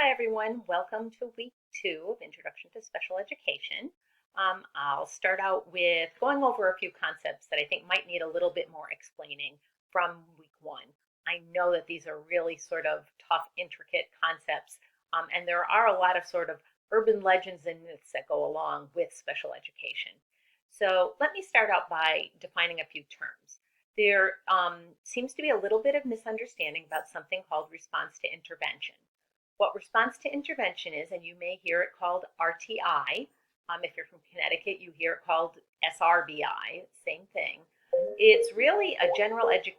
Hi everyone, welcome to week 2 of Introduction to Special Education. I'll start out with going over a few concepts that I think might need a little bit more explaining from week 1. I know that these are really sort of tough, intricate concepts, and there are a lot of sort of urban legends and myths that go along with special education. So let me start out by defining a few terms. There seems to be a little bit of misunderstanding about something called response to intervention. What response to intervention is, and you may hear it called RTI. If you're from Connecticut, you hear it called SRBI, same thing. It's really a general education.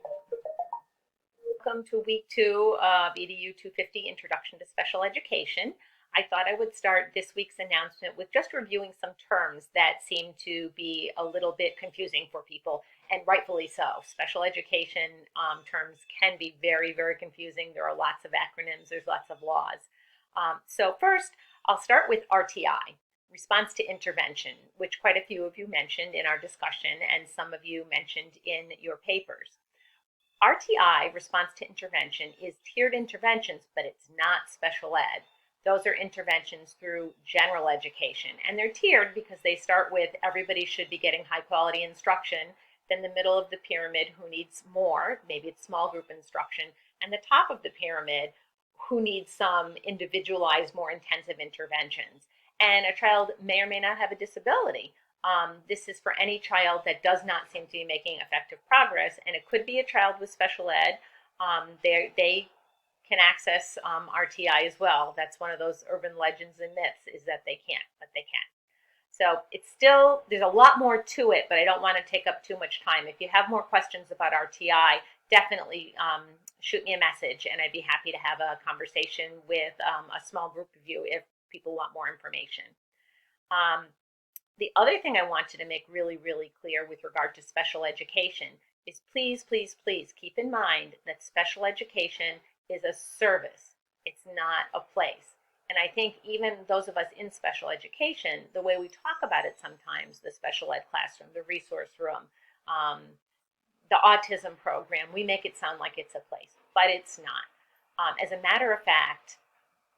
Welcome to week 2 of EDU 250, Introduction to Special Education. I thought I would start this week's announcement with just reviewing some terms that seem to be a little bit confusing for people, and rightfully so. Special education terms can be very, very confusing. There are lots of acronyms, there's lots of laws. So first, I'll start with RTI, response to intervention, which quite a few of you mentioned in our discussion and some of you mentioned in your papers. RTI, response to intervention, is tiered interventions, but it's not special ed. Those are interventions through general education, and they're tiered because they start with everybody should be getting high quality instruction, then the middle of the pyramid who needs more, maybe it's small group instruction, and the top of the pyramid who needs some individualized, more intensive interventions. And a child may or may not have a disability. This is for any child that does not seem to be making effective progress, and it could be a child with special ed. They can access RTI as well. That's one of those urban legends and myths, is that they can't, but they can. So it's still, there's a lot more to it, but I don't want to take up too much time. If you have more questions about RTI, definitely shoot me a message, and I'd be happy to have a conversation with a small group of you if people want more information. The other thing I wanted to make really, really clear with regard to special education is please, please, please keep in mind that special education is a service. It's not a place. And I think even those of us in special education, the way we talk about it sometimes, the special ed classroom, the resource room, the autism program, we make it sound like it's a place, but it's not. As a matter of fact,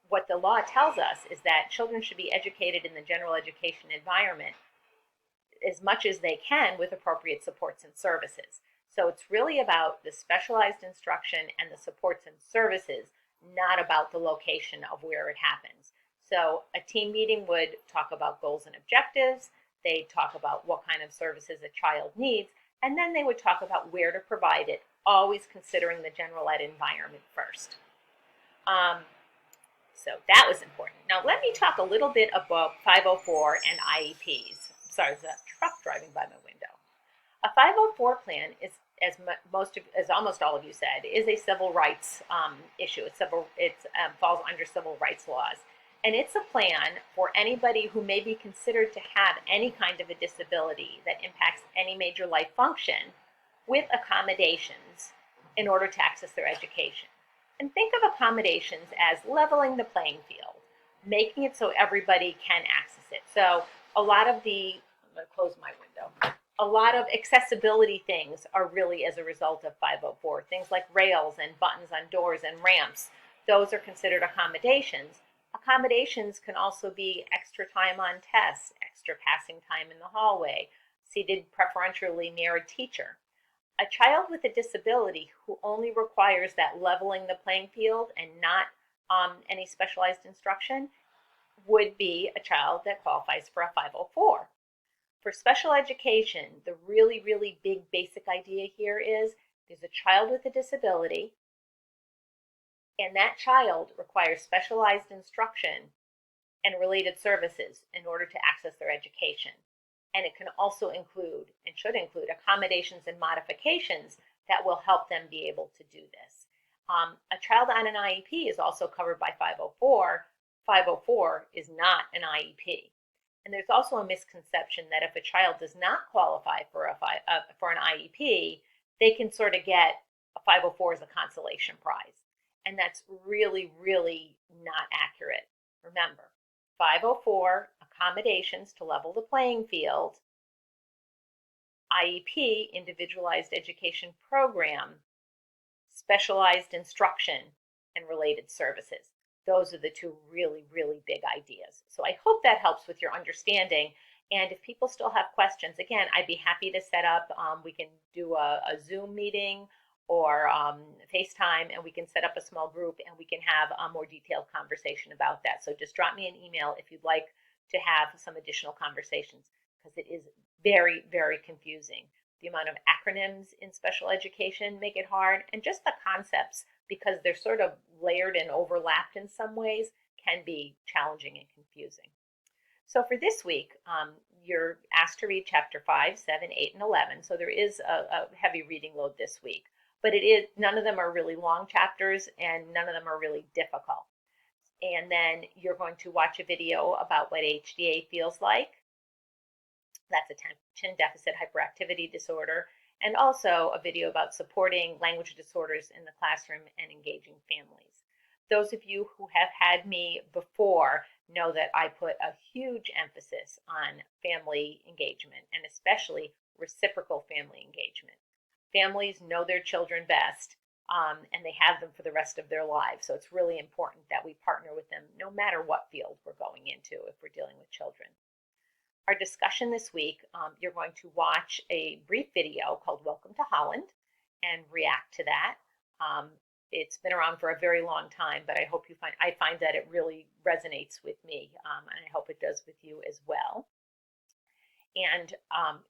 what the law tells us is that children should be educated in the general education environment as much as they can with appropriate supports and services. So it's really about the specialized instruction and the supports and services, not about the location of where it happens. So a team meeting would talk about goals and objectives. They'd talk about what kind of services a child needs, and then they would talk about where to provide it, always considering the general ed environment first. So that was important. Now let me talk a little bit about 504 and IEPs. Sorry, there's a truck driving by my window. A 504 plan is, as almost all of you said, is a civil rights issue. It falls under civil rights laws. And it's a plan for anybody who may be considered to have any kind of a disability that impacts any major life function, with accommodations in order to access their education. And think of accommodations as leveling the playing field, making it so everybody can access it. So I'm going to close my window. A lot of accessibility things are really as a result of 504. Things like rails and buttons on doors and ramps, those are considered accommodations. Accommodations can also be extra time on tests, extra passing time in the hallway, seated preferentially near a teacher. A child with a disability who only requires that leveling the playing field and not any specialized instruction would be a child that qualifies for a 504. For special education, the really, really big basic idea here is there's a child with a disability, and that child requires specialized instruction and related services in order to access their education. And it can also include, and should include, accommodations and modifications that will help them be able to do this. A child on an IEP is also covered by 504. 504 is not an IEP. And there's also a misconception that if a child does not qualify for an IEP, they can sort of get a 504 as a consolation prize. And that's really, really not accurate. Remember, 504, accommodations to level the playing field, IEP, individualized education program, specialized instruction, and related services. Those are the two really, really big ideas. So I hope that helps with your understanding. And if people still have questions, again, I'd be happy to set up, we can do a Zoom meeting or FaceTime, and we can set up a small group and we can have a more detailed conversation about that. So just drop me an email if you'd like to have some additional conversations, because it is very, very confusing. The amount of acronyms in special education make it hard, and just the concepts, because they're sort of layered and overlapped in some ways, can be challenging and confusing. So for this week, you're asked to read chapter 5, 7, 8, and 11. So there is a heavy reading load this week, but none of them are really long chapters and none of them are really difficult. And then you're going to watch a video about what HDA feels like. That's attention deficit hyperactivity disorder, and also a video about supporting language disorders in the classroom and engaging families. Those of you who have had me before know that I put a huge emphasis on family engagement, and especially reciprocal family engagement. Families know their children best, and they have them for the rest of their lives. So it's really important that we partner with them no matter what field we're going into if we're dealing with children. Our discussion this week, you're going to watch a brief video called Welcome to Holland and react to that. It's been around for a very long time, but I find that it really resonates with me, and I hope it does with you as well. And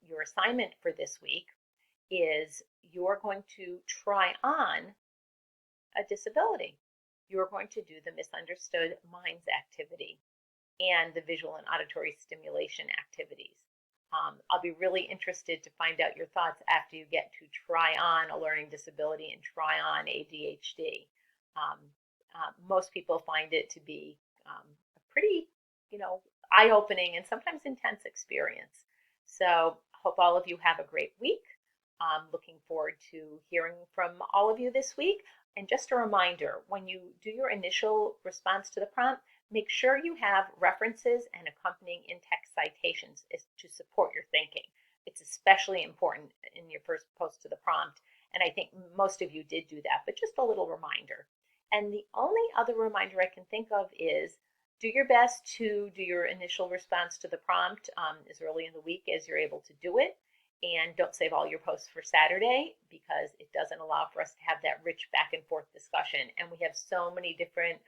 your assignment for this week is you're going to try on a disability. You're going to do the misunderstood minds activity and the visual and auditory stimulation activities. I'll be really interested to find out your thoughts after you get to try on a learning disability and try on ADHD. Most people find it to be a pretty, eye-opening and sometimes intense experience. So hope all of you have a great week. Looking forward to hearing from all of you this week. And just a reminder, when you do your initial response to the prompt, make sure you have references and accompanying in-text citations to support your thinking. It's especially important in your first post to the prompt, and I think most of you did do that, but just a little reminder. And the only other reminder I can think of is do your best to do your initial response to the prompt as early in the week as you're able to do it. And don't save all your posts for Saturday, because it doesn't allow for us to have that rich back and forth discussion. And we have so many different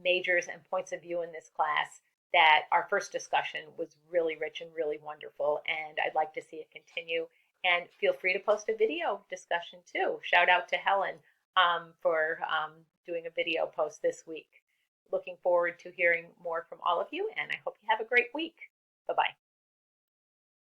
majors and points of view in this class that our first discussion was really rich and really wonderful. And I'd like to see it continue. And feel free to post a video discussion too. Shout out to Helen for doing a video post this week. Looking forward to hearing more from all of you, and I hope you have a great week. Bye-bye.